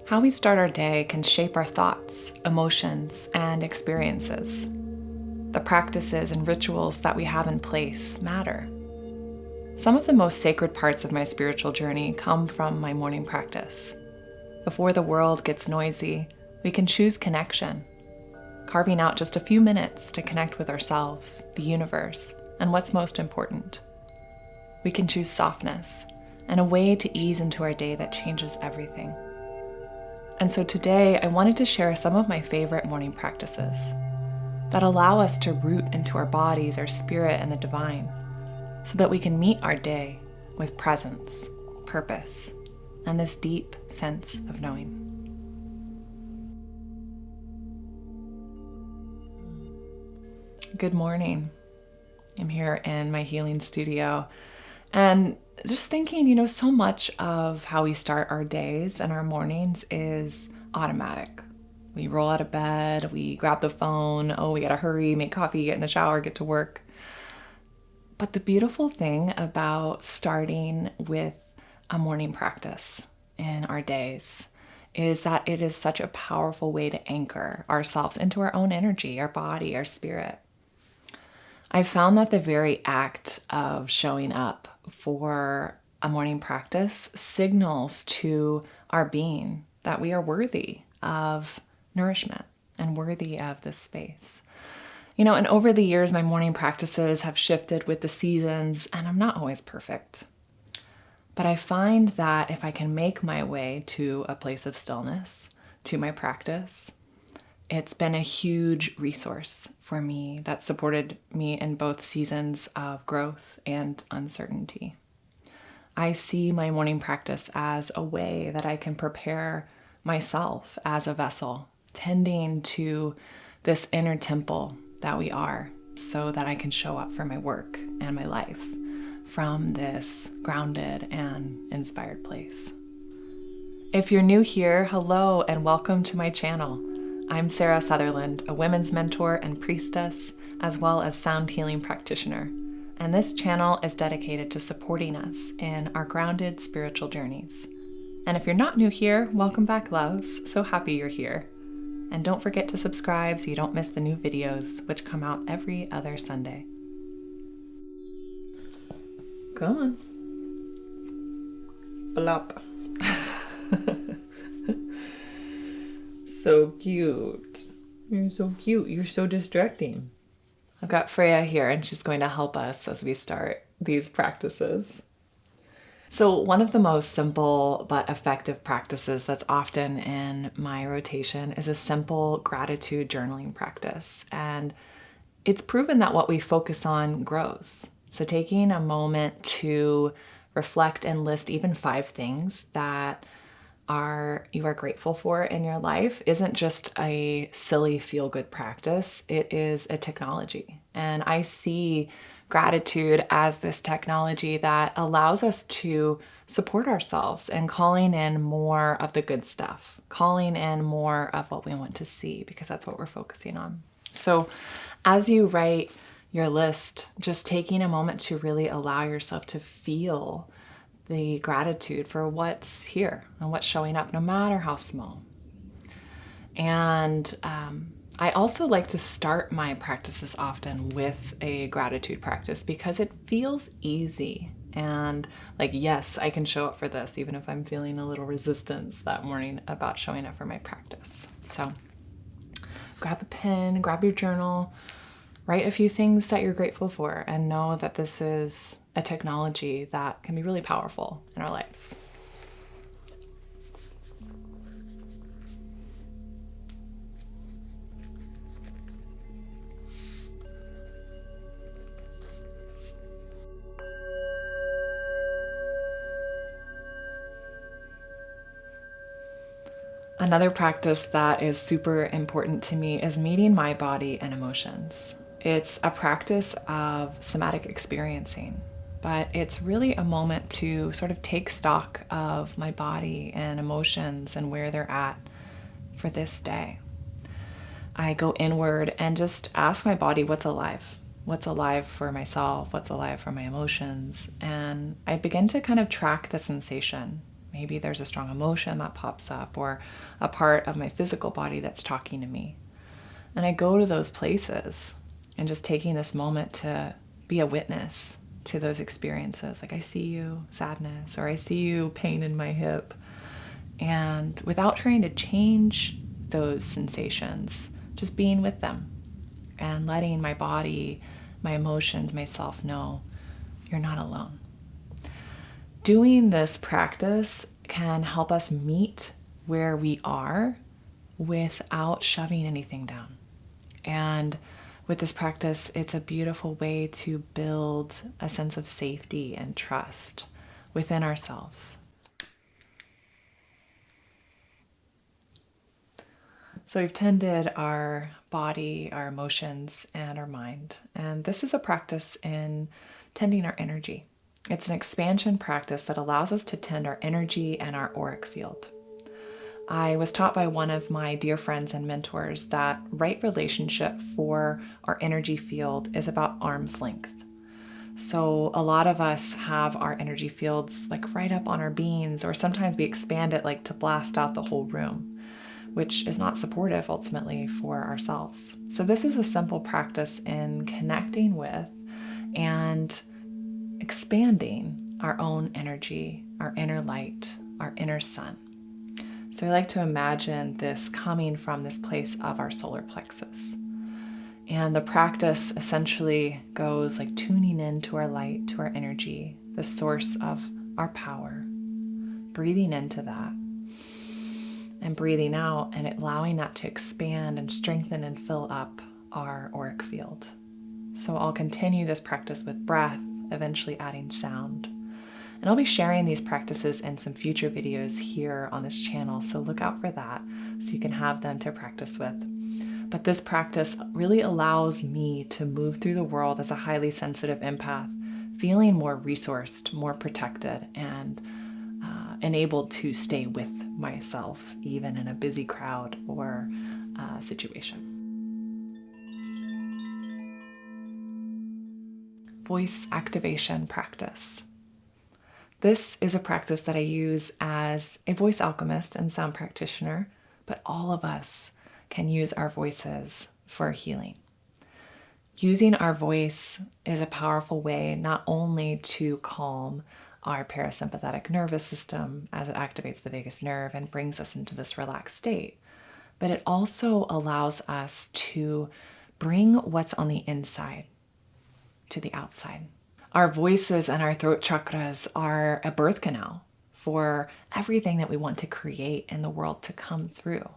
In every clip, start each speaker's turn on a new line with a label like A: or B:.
A: How we start our day can shape our thoughts, emotions, and experiences. The practices and rituals that we have in place matter. Some of the most sacred parts of my spiritual journey come from my morning practice. Before the world gets noisy, we can choose connection, carving out just a few minutes to connect with ourselves, the universe, and what's most important. We can choose softness and a way to ease into our day that changes everything. And so today, I wanted to share some of my favorite morning practices that allow us to root into our bodies, our spirit, and the divine, so that we can meet our day with presence, purpose, and this deep sense of knowing. Good morning. I'm here in my healing studio and just thinking, so much of how we start our days and our mornings is automatic. We roll out of bed, we grab the phone, we gotta hurry, make coffee, get in the shower, get to work. But the beautiful thing about starting with a morning practice in our days is that it is such a powerful way to anchor ourselves into our own energy, our body, our spirit. I found that the very act of showing up for a morning practice signals to our being that we are worthy of nourishment and worthy of this space. And over the years, my morning practices have shifted with the seasons, and I'm not always perfect. But I find that if I can make my way to a place of stillness, to my practice, it's been a huge resource for me that supported me in both seasons of growth and uncertainty. I see my morning practice as a way that I can prepare myself as a vessel, tending to this inner temple that we are, so that I can show up for my work and my life from this grounded and inspired place. If you're new here, hello and welcome to my channel. I'm Sara Southerland, a women's mentor and priestess, as well as sound healing practitioner. And this channel is dedicated to supporting us in our grounded spiritual journeys. And if you're not new here, welcome back, loves. So happy you're here. And don't forget to subscribe so you don't miss the new videos, which come out every other Sunday. Come on. Blop. So cute. You're so cute. You're so distracting. I've got Freya here, and she's going to help us as we start these practices. So one of the most simple but effective practices that's often in my rotation is a simple gratitude journaling practice. And it's proven that what we focus on grows. So taking a moment to reflect and list even 5 things that you are grateful for in your life isn't just a silly feel-good practice. It is a technology. And I see gratitude as this technology that allows us to support ourselves and calling in more of the good stuff, calling in more of what we want to see, because that's what we're focusing on. So as you write your list, just taking a moment to really allow yourself to feel the gratitude for what's here and what's showing up, no matter how small. And I also like to start my practices often with a gratitude practice because it feels easy. And yes, I can show up for this, even if I'm feeling a little resistance that morning about showing up for my practice. So grab a pen, grab your journal, write a few things that you're grateful for, and know that this is a technology that can be really powerful in our lives. Another practice that is super important to me is meeting my body and emotions. It's a practice of somatic experiencing, but it's really a moment to sort of take stock of my body and emotions and where they're at for this day. I go inward and just ask my body what's alive. What's alive for myself? What's alive for my emotions? And I begin to kind of track the sensation Maybe there's a strong emotion that pops up or a part of my physical body that's talking to me. And I go to those places and just taking this moment to be a witness to those experiences. Like, I see you, sadness, or I see you, pain in my hip. And without trying to change those sensations, just being with them and letting my body, my emotions, myself know you're not alone. Doing this practice can help us meet where we are without shoving anything down. And with this practice, it's a beautiful way to build a sense of safety and trust within ourselves. So we've tended our body, our emotions, and our mind. And this is a practice in tending our energy. It's an expansion practice that allows us to tend our energy and our auric field. I was taught by one of my dear friends and mentors that right relationship for our energy field is about arm's length. So a lot of us have our energy fields like right up on our beans, or sometimes we expand it like to blast out the whole room, which is not supportive ultimately for ourselves. So this is a simple practice in connecting with and expanding our own energy, our inner light, our inner sun. So I like to imagine this coming from this place of our solar plexus. And the practice essentially goes like tuning into our light, to our energy, the source of our power, breathing into that and breathing out and allowing that to expand and strengthen and fill up our auric field. So I'll continue this practice with breath, eventually adding sound. And I'll be sharing these practices in some future videos here on this channel, so look out for that so you can have them to practice with. But this practice really allows me to move through the world as a highly sensitive empath, feeling more resourced, more protected, and enabled to stay with myself, even in a busy crowd or situation. Voice activation practice. This is a practice that I use as a voice alchemist and sound practitioner, but all of us can use our voices for healing. Using our voice is a powerful way not only to calm our parasympathetic nervous system as it activates the vagus nerve and brings us into this relaxed state, but it also allows us to bring what's on the inside to the outside. Our voices and our throat chakras are a birth canal for everything that we want to create in the world to come through.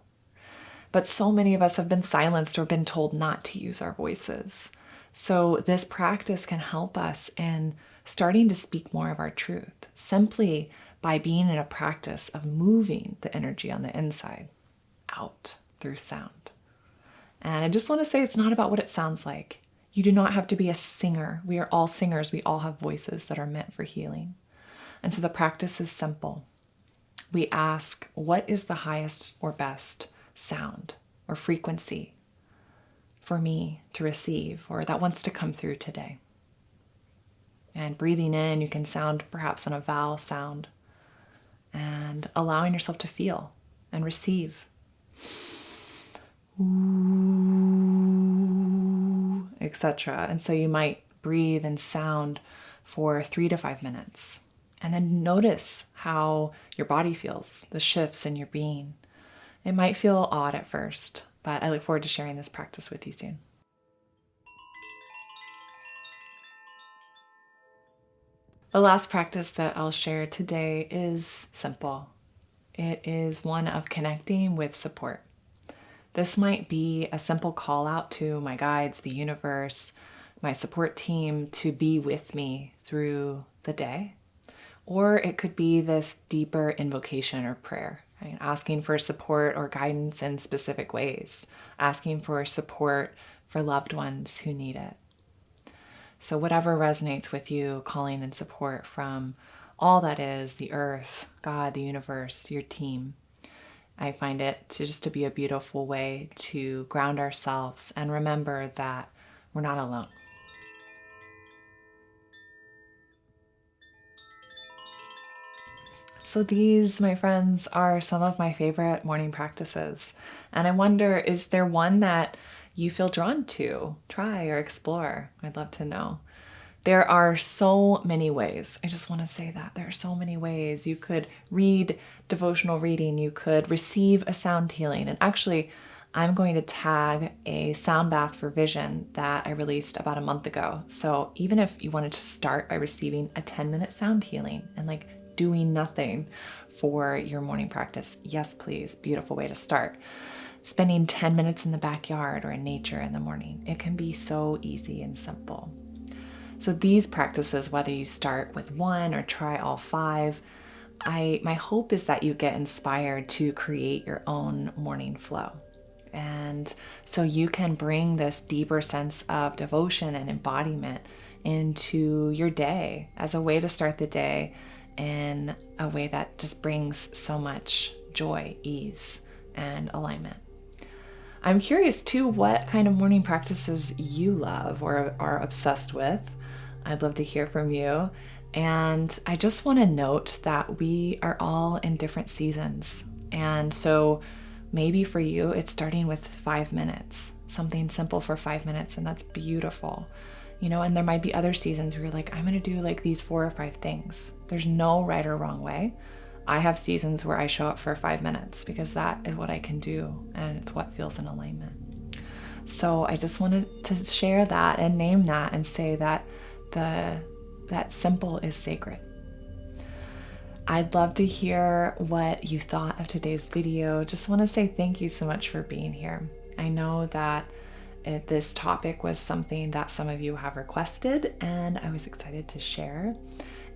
A: But so many of us have been silenced or been told not to use our voices. So this practice can help us in starting to speak more of our truth, simply by being in a practice of moving the energy on the inside out through sound. And I just want to say it's not about what it sounds like. You do not have to be a singer. We are all singers. We all have voices that are meant for healing. And so the practice is simple. We ask, what is the highest or best sound or frequency for me to receive, or that wants to come through today? And breathing in, you can sound perhaps on a vowel sound, and allowing yourself to feel and receive. Ooh, etc. And so you might breathe and sound for 3 to 5 minutes, and then notice how your body feels, the shifts in your being. It might feel odd at first, but I look forward to sharing this practice with you soon. The last practice that I'll share today is simple. It is one of connecting with support. This might be a simple call out to my guides, the universe, my support team to be with me through the day. Or it could be this deeper invocation or prayer, right? Asking for support or guidance in specific ways, asking for support for loved ones who need it. So whatever resonates with you, calling in support from all that is, the earth, God, the universe, your team. I find it to be a beautiful way to ground ourselves and remember that we're not alone. So these, my friends, are some of my favorite morning practices. And I wonder, is there one that you feel drawn to try or explore? I'd love to know. There are so many ways. I just want to say that there are so many ways. You could read devotional reading, you could receive a sound healing. And actually, I'm going to tag a sound bath for vision that I released about a month ago. So even if you wanted to start by receiving a 10-minute sound healing and like doing nothing for your morning practice, yes, please, beautiful way to start. Spending 10 minutes in the backyard or in nature in the morning, it can be so easy and simple. So these practices, whether you start with one or try all five, my hope is that you get inspired to create your own morning flow. And so you can bring this deeper sense of devotion and embodiment into your day as a way to start the day in a way that just brings so much joy, ease, and alignment. I'm curious too what kind of morning practices you love or are obsessed with. I'd love to hear from you. And I just want to note that we are all in different seasons. And so maybe for you, it's starting with 5 minutes, something simple for 5 minutes, and that's beautiful. And there might be other seasons where you're like, I'm going to do like these 4 or 5 things. There's no right or wrong way. I have seasons where I show up for 5 minutes because that is what I can do, and it's what feels in alignment. So I just wanted to share that and name that and say that that simple is sacred. I'd love to hear what you thought of today's video. Just want to say thank you so much for being here. I know that this topic was something that some of you have requested, and I was excited to share.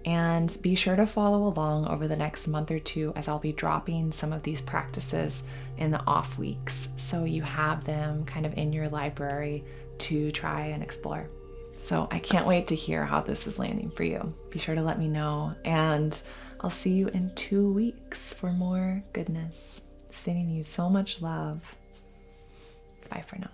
A: And be sure to follow along over the next month or two as I'll be dropping some of these practices in the off weeks, so you have them kind of in your library to try and explore. So I can't wait to hear how this is landing for you. Be sure to let me know, and I'll see you in 2 weeks for more goodness. Sending you so much love. Bye for now.